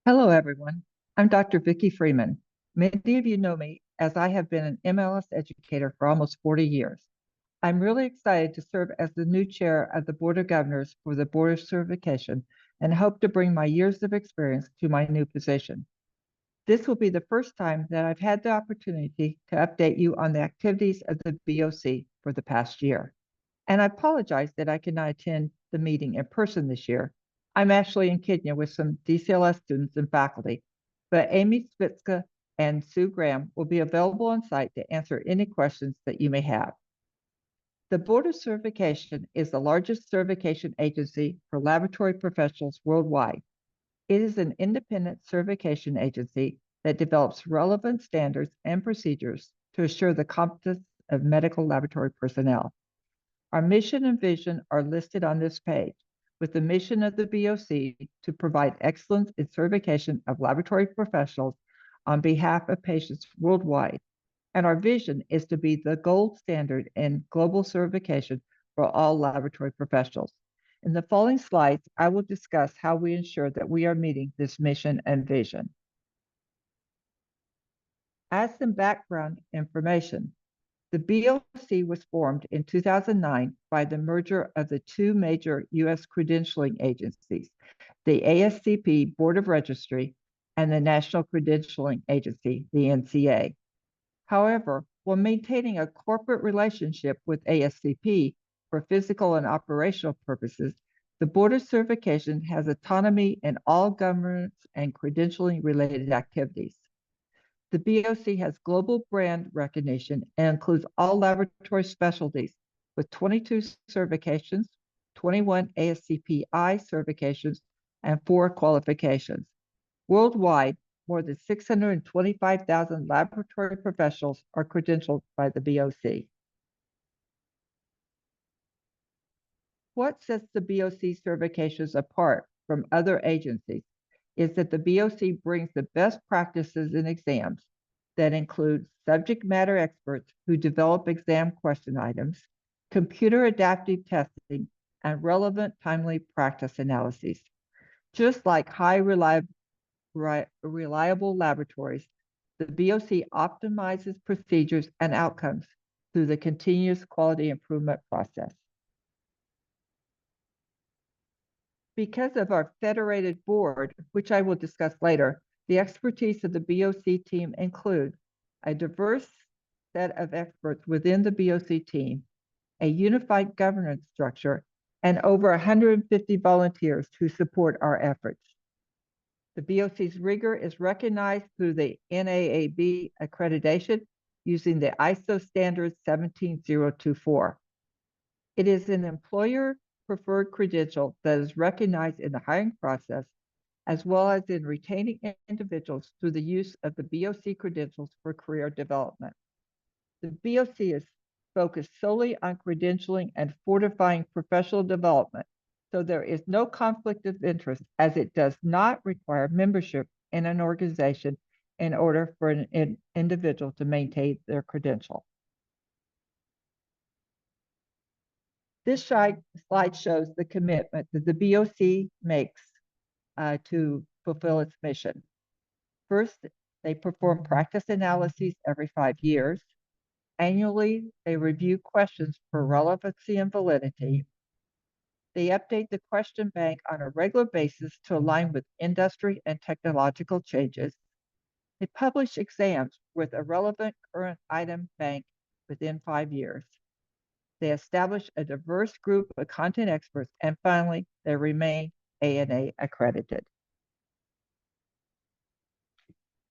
Hello, everyone. I'm Dr. Vicki Freeman. Many of you know me as I have been an MLS educator for almost 40 years. I'm really excited to serve as the new chair of the Board of Governors for the Board of Certification and hope to bring my years of experience to my new position. This will be the first time that I've had the opportunity to update you on the activities of the BOC for the past year. And I apologize that I cannot attend the meeting in person this year. I'm actually in Kenya with some DCLS students and faculty, but Amy Spitzka and Sue Graham will be available on site to answer any questions that you may have. The Board of Certification is the largest certification agency for laboratory professionals worldwide. It is an independent certification agency that develops relevant standards and procedures to assure the competence of medical laboratory personnel. Our mission and vision are listed on this page, with the mission of the BOC to provide excellence in certification of laboratory professionals on behalf of patients worldwide. And our vision is to be the gold standard in global certification for all laboratory professionals. In the following slides, I will discuss how we ensure that we are meeting this mission and vision. As some background information, the BOC was formed in 2009 by the merger of the two major U.S. credentialing agencies, the ASCP Board of Registry and the National Credentialing Agency, the NCA. However, while maintaining a corporate relationship with ASCP for physical and operational purposes, the Board of Certification has autonomy in all governance and credentialing related activities. The BOC has global brand recognition and includes all laboratory specialties with 22 certifications, 21 ASCP-I certifications, and 4 qualifications. Worldwide, more than 625,000 laboratory professionals are credentialed by the BOC. What sets the BOC certifications apart from other agencies is that the BOC brings the best practices in exams that include subject matter experts who develop exam question items, computer adaptive testing, and relevant timely practice analyses. Just like high reliable laboratories, the BOC optimizes procedures and outcomes through the continuous quality improvement process. Because of our federated board, which I will discuss later, the expertise of the BOC team include a diverse set of experts within the BOC team, a unified governance structure, and over 150 volunteers who support our efforts. The BOC's rigor is recognized through the NAAB accreditation using the ISO standard 17024. It is an employer preferred credential that is recognized in the hiring process, as well as in retaining individuals through the use of the BOC credentials for career development. The BOC is focused solely on credentialing and fortifying professional development, so there is no conflict of interest as it does not require membership in an organization in order for an individual to maintain their credential. This slide shows the commitment that the BOC makes to fulfill its mission. First, they perform practice analyses every 5 years. Annually, they review questions for relevancy and validity. They update the question bank on a regular basis to align with industry and technological changes. They publish exams with a relevant current item bank within 5 years. They establish a diverse group of content experts, and finally, they remain ANA accredited.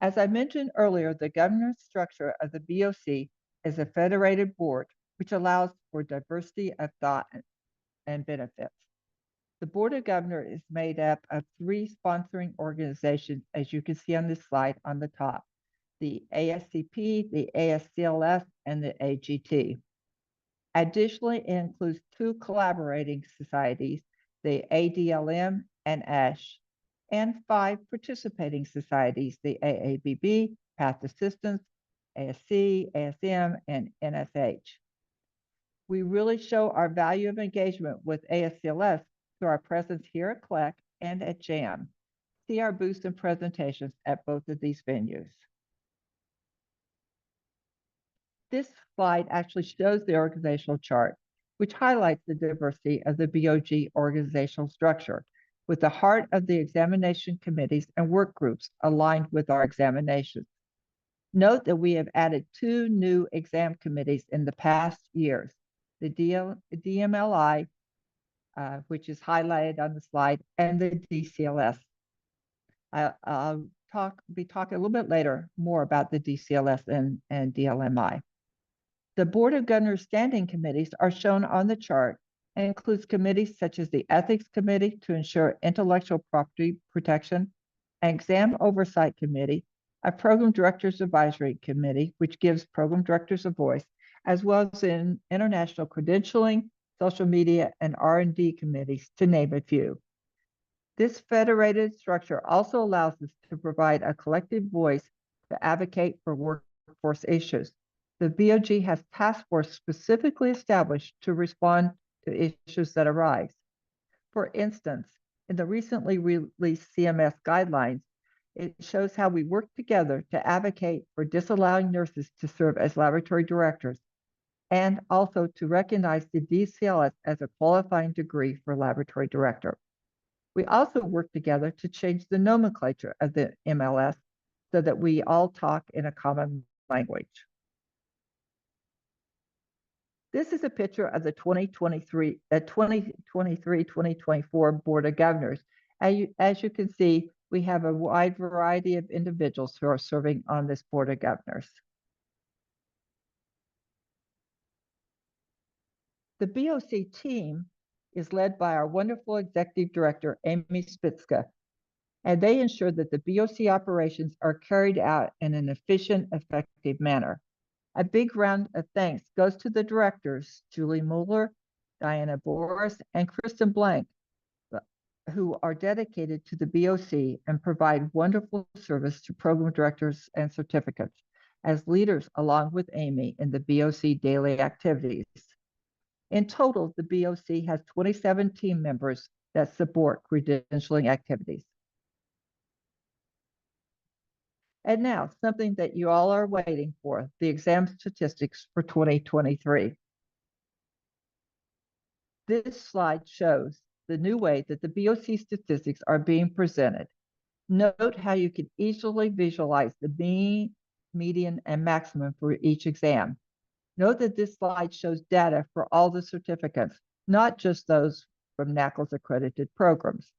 As I mentioned earlier, the governance structure of the BOC is a federated board, which allows for diversity of thought and benefits. The Board of Governors is made up of 3 sponsoring organizations, as you can see on this slide on the top: the ASCP, the ASCLS, and the AGT. Additionally, it includes 2 collaborating societies, the ADLM and ASH, and 5 participating societies, the AABB, Path Assistance, ASC, ASM, and NSH. We really show our value of engagement with ASCLS through our presence here at CLEC and at JAM. See our booths and presentations at both of these venues. This slide actually shows the organizational chart, which highlights the diversity of the BOG organizational structure, with the heart of the examination committees and work groups aligned with our examinations. Note that we have added 2 new exam committees in the past years, the DMLI, which is highlighted on the slide, and the DCLS. I'll be talking a little bit later more about the DCLS and DLMI. The Board of Governors standing committees are shown on the chart and includes committees such as the Ethics Committee to ensure intellectual property protection, an Exam Oversight Committee, a Program Directors Advisory Committee, which gives program directors a voice, as well as in international credentialing, social media, and R&D committees, to name a few. This federated structure also allows us to provide a collective voice to advocate for workforce issues. The BOG has task force specifically established to respond to issues that arise. For instance, in the recently released CMS guidelines, it shows how we work together to advocate for disallowing nurses to serve as laboratory directors, and also to recognize the DCLS as a qualifying degree for laboratory director. We also work together to change the nomenclature of the MLS so that we all talk in a common language. This is a picture of the 2023-2024 Board of Governors. As you can see, we have a wide variety of individuals who are serving on this Board of Governors. The BOC team is led by our wonderful Executive Director, Amy Spitzka, and they ensure that the BOC operations are carried out in an efficient, effective manner. A big round of thanks goes to the directors, Julie Mueller, Diana Boris, and Kristen Blank, who are dedicated to the BOC and provide wonderful service to program directors and certificates as leaders along with Amy in the BOC daily activities. In total, the BOC has 27 team members that support credentialing activities. And now, something that you all are waiting for, the exam statistics for 2023. This slide shows the new way that the BOC statistics are being presented. Note how you can easily visualize the mean, median, and maximum for each exam. Note that this slide shows data for all the certificates, not just those from NACLS accredited programs.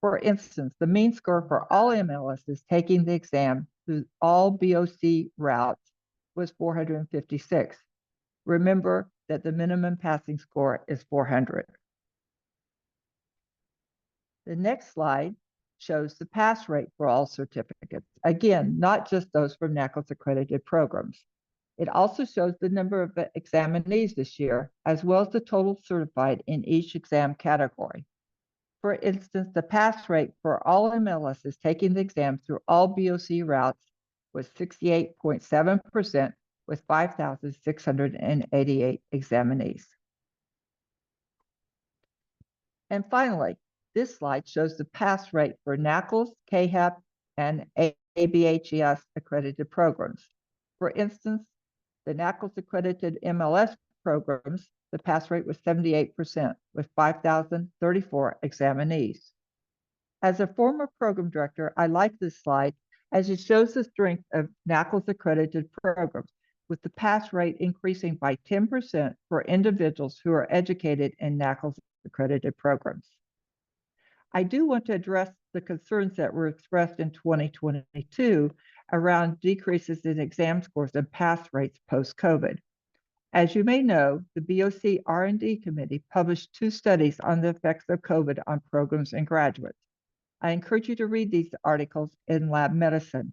For instance, the mean score for all MLSs taking the exam through all BOC routes was 456. Remember that the minimum passing score is 400. The next slide shows the pass rate for all certificates. Again, not just those from NACLS accredited programs. It also shows the number of examinees this year, as well as the total certified in each exam category. For instance, the pass rate for all MLSs taking the exam through all BOC routes was 68.7% with 5,688 examinees. And finally, this slide shows the pass rate for NACLS, CAHEP, and ABHES accredited programs. For instance, the NACLS accredited MLS programs, the pass rate was 78% with 5,034 examinees. As a former program director, I like this slide as it shows the strength of NACLS accredited programs, with the pass rate increasing by 10% for individuals who are educated in NACLS accredited programs. I do want to address the concerns that were expressed in 2022 around decreases in exam scores and pass rates post-COVID. As you may know, the BOC R&D Committee published 2 studies on the effects of COVID on programs and graduates. I encourage you to read these articles in Lab Medicine.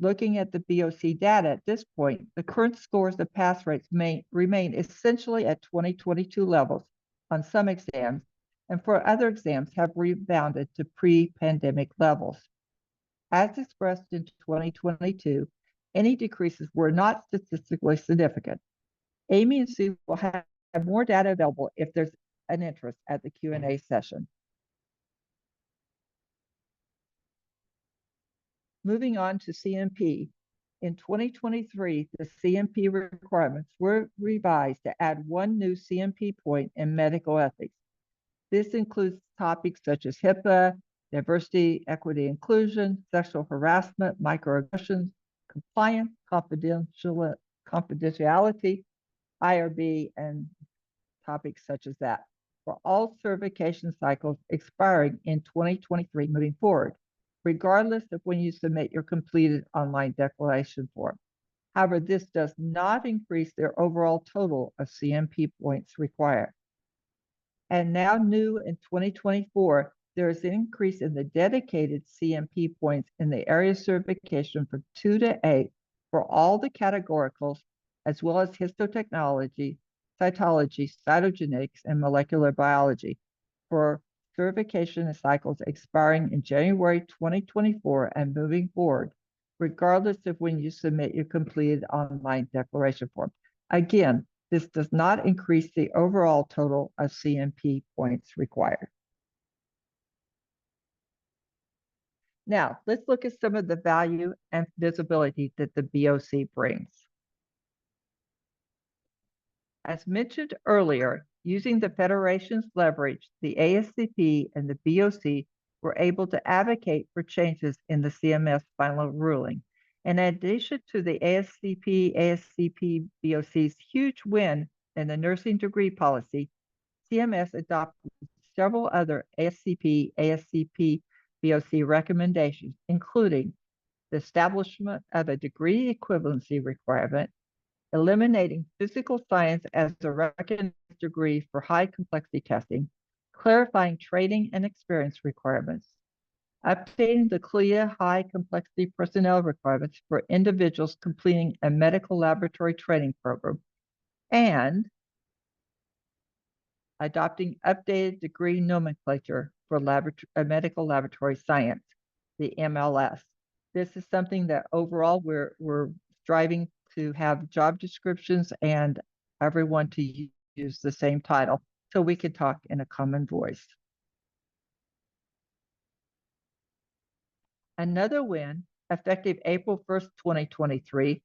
Looking at the BOC data at this point, the current scores of pass rates may remain essentially at 2022 levels on some exams, and for other exams have rebounded to pre-pandemic levels. As expressed in 2022, any decreases were not statistically significant. Amy and Sue will have more data available if there's an interest at the Q&A session. Moving on to CMP. In 2023, the CMP requirements were revised to add one new CMP point in medical ethics. This includes topics such as HIPAA, diversity, equity, inclusion, sexual harassment, microaggressions, compliance, confidentiality, IRB, and topics such as that for all certification cycles expiring in 2023 moving forward, regardless of when you submit your completed online declaration form. However, this does not increase their overall total of CMP points required. And now new in 2024, there is an increase in the dedicated CMP points in the area certification from 2 to 8 for all the categoricals, as well as histotechnology, cytology, cytogenetics, and molecular biology for certification cycles expiring in January 2024 and moving forward, regardless of when you submit your completed online declaration form. Again, this does not increase the overall total of CMP points required. Now, let's look at some of the value and visibility that the BOC brings. As mentioned earlier, using the Federation's leverage, the ASCP and the BOC were able to advocate for changes in the CMS final ruling. In addition to the ASCP, BOC's huge win in the nursing degree policy, CMS adopted several other ASCP, BOC recommendations, including the establishment of a degree equivalency requirement, eliminating physical science as a recognized degree for high complexity testing, clarifying training and experience requirements, updating the CLEA high complexity personnel requirements for individuals completing a medical laboratory training program, and adopting updated degree nomenclature for medical laboratory science, the MLS. This is something that overall we're striving to have job descriptions and everyone to use the same title so we can talk in a common voice. Another win, effective April 1st, 2023,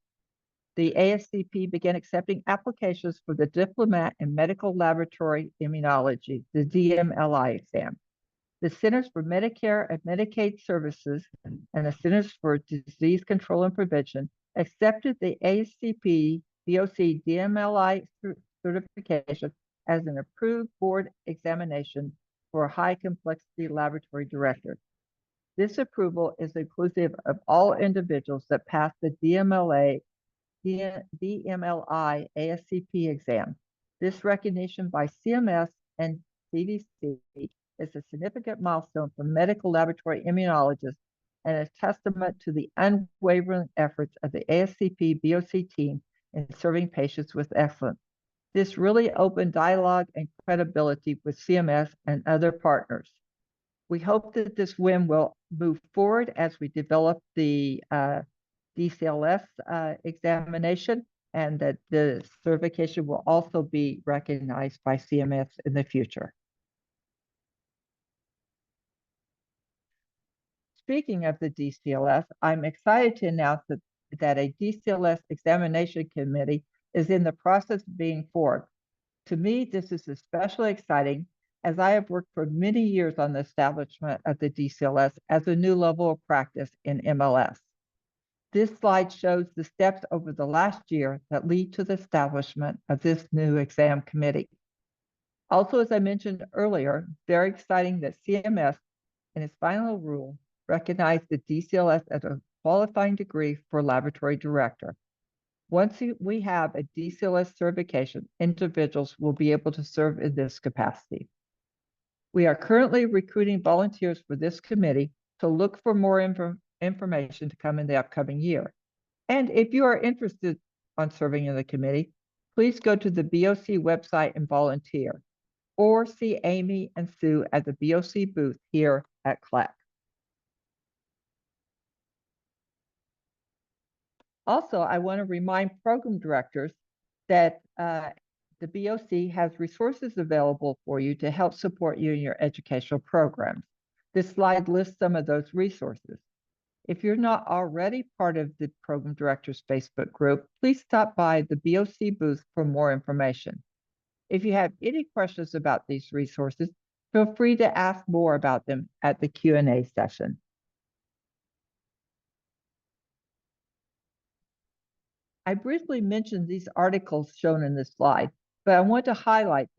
the ASCP began accepting applications for the Diplomat in Medical Laboratory Immunology, the DMLI exam. The Centers for Medicare and Medicaid Services and the Centers for Disease Control and Prevention accepted the ASCP BOC DMLI certification as an approved board examination for a high complexity laboratory director. This approval is inclusive of all individuals that pass the DMLI ASCP exam. This recognition by CMS and CDC is a significant milestone for medical laboratory immunologists and a testament to the unwavering efforts of the ASCP BOC team in serving patients with excellence. This really opened dialogue and credibility with CMS and other partners. We hope that this win will move forward as we develop the DCLS examination, and that the certification will also be recognized by CMS in the future. Speaking of the DCLS, I'm excited to announce that a DCLS examination committee is in the process of being formed. To me, this is especially exciting as I have worked for many years on the establishment of the DCLS as a new level of practice in MLS. This slide shows the steps over the last year that lead to the establishment of this new exam committee. Also, as I mentioned earlier, very exciting that CMS, in its final rule, recognized the DCLS as a qualifying degree for laboratory director. Once we have a DCLS certification, individuals will be able to serve in this capacity. We are currently recruiting volunteers for this committee, so look for more information to come in the upcoming year. And if you are interested on serving in the committee, please go to the BOC website and volunteer, or see Amy and Sue at the BOC booth here at CLEC. Also, I want to remind program directors that the BOC has resources available for you to help support you in your educational programs. This slide lists some of those resources. If you're not already part of the Program Directors Facebook group, please stop by the BOC booth for more information. If you have any questions about these resources, feel free to ask more about them at the Q&A session. I briefly mentioned these articles shown in this slide, but I want to highlight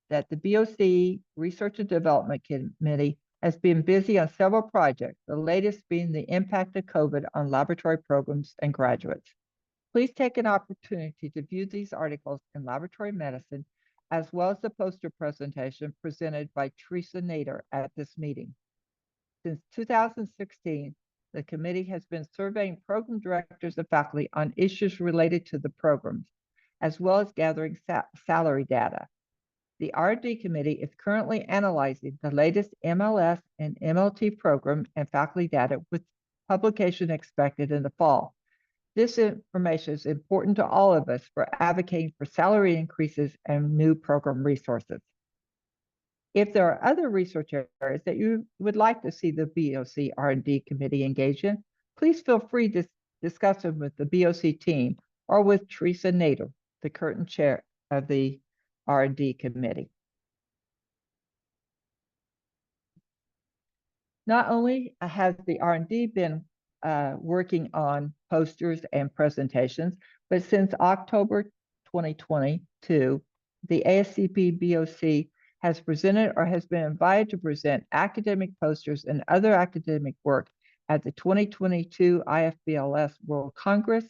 that the BOC Research and Development Committee has been busy on several projects, the latest being the impact of COVID on laboratory programs and graduates. Please take an opportunity to view these articles in Laboratory Medicine, as well as the poster presentation presented by Teresa Nader at this meeting. Since 2016, the committee has been surveying program directors and faculty on issues related to the programs, as well as gathering salary data. The R&D committee is currently analyzing the latest MLS and MLT program and faculty data, with publication expected in the fall. This information is important to all of us for advocating for salary increases and new program resources. If there are other research areas that you would like to see the BOC R&D committee engage in, please feel free to discuss them with the BOC team or with Teresa Nader, the current chair of the R&D committee. Not only has the R&D been working on posters and presentations, but since October 2022, the ASCP BOC has presented or has been invited to present academic posters and other academic work at the 2022 IFBLS World Congress,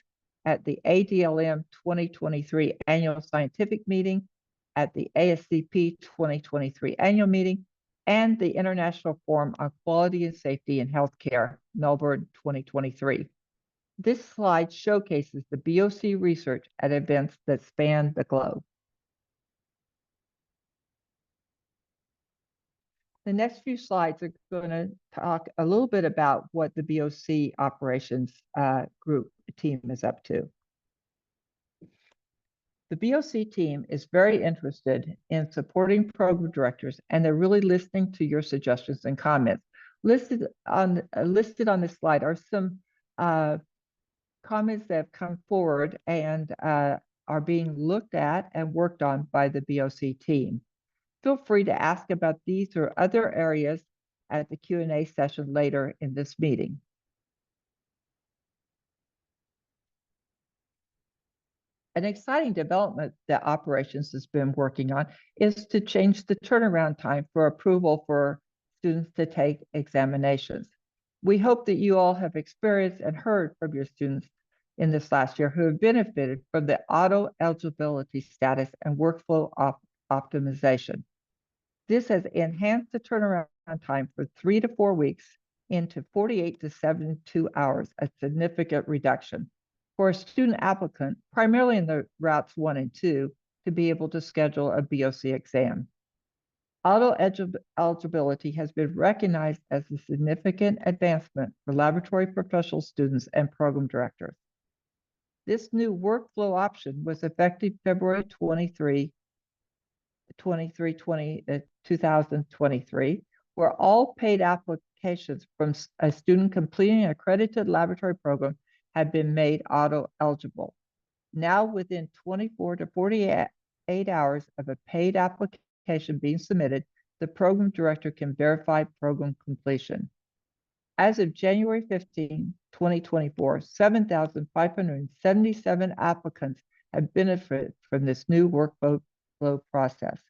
at the ADLM 2023 Annual Scientific Meeting, at the ASCP 2023 Annual Meeting, and the International Forum on Quality and Safety in Healthcare, Melbourne 2023. This slide showcases the BOC research at events that span the globe. The next few slides are going to talk a little bit about what the BOC Operations group team is up to. The BOC team is very interested in supporting program directors, and they're really listening to your suggestions and comments. Listed on this slide are some comments that have come forward and are being looked at and worked on by the BOC team. Feel free to ask about these or other areas at the Q&A session later in this meeting. An exciting development that Operations has been working on is to change the turnaround time for approval for students to take examinations. We hope that you all have experienced and heard from your students in this last year who have benefited from the auto eligibility status and workflow optimization. This has enhanced the turnaround time from 3 to 4 weeks into 48 to 72 hours, a significant reduction for a student applicant, primarily in the routes 1 and 2, to be able to schedule a BOC exam. Auto eligibility has been recognized as a significant advancement for laboratory professional students and program directors. This new workflow option was effective February 2023, where all paid applications from a student completing an accredited laboratory program have been made auto-eligible. Now, within 24 to 48 hours of a paid application being submitted, the program director can verify program completion. As of January 15, 2024, 7,577 applicants have benefited from this new workflow process.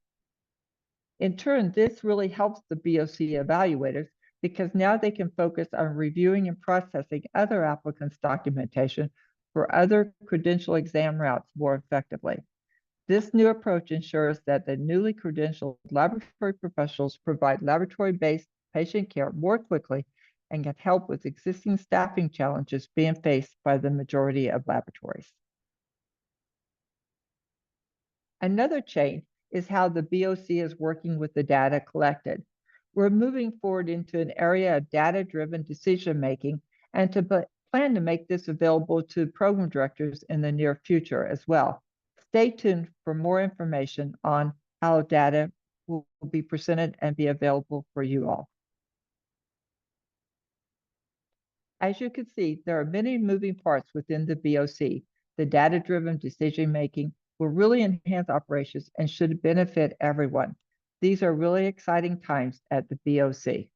In turn, this really helps the BOC evaluators because now they can focus on reviewing and processing other applicants' documentation for other credential exam routes more effectively. This new approach ensures that the newly credentialed laboratory professionals provide laboratory-based patient care more quickly and can help with existing staffing challenges being faced by the majority of laboratories. Another change is how the BOC is working with the data collected. We're moving forward into an area of data-driven decision-making and to plan to make this available to program directors in the near future as well. Stay tuned for more information on how data will be presented and be available for you all. As you can see, there are many moving parts within the BOC. The data-driven decision-making will really enhance operations and should benefit everyone. These are really exciting times at the BOC.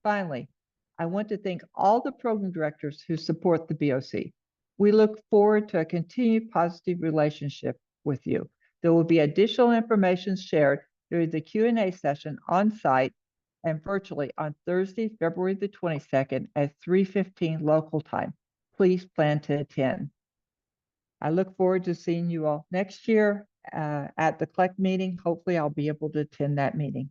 Finally, I want to thank all the program directors who support the BOC. We look forward to a continued positive relationship with you. There will be additional information shared during the Q&A session on site and virtually on Thursday, February the 22nd at 3:15 local time. Please plan to attend. I look forward to seeing you all next year at the CLEC meeting. Hopefully I'll be able to attend that meeting.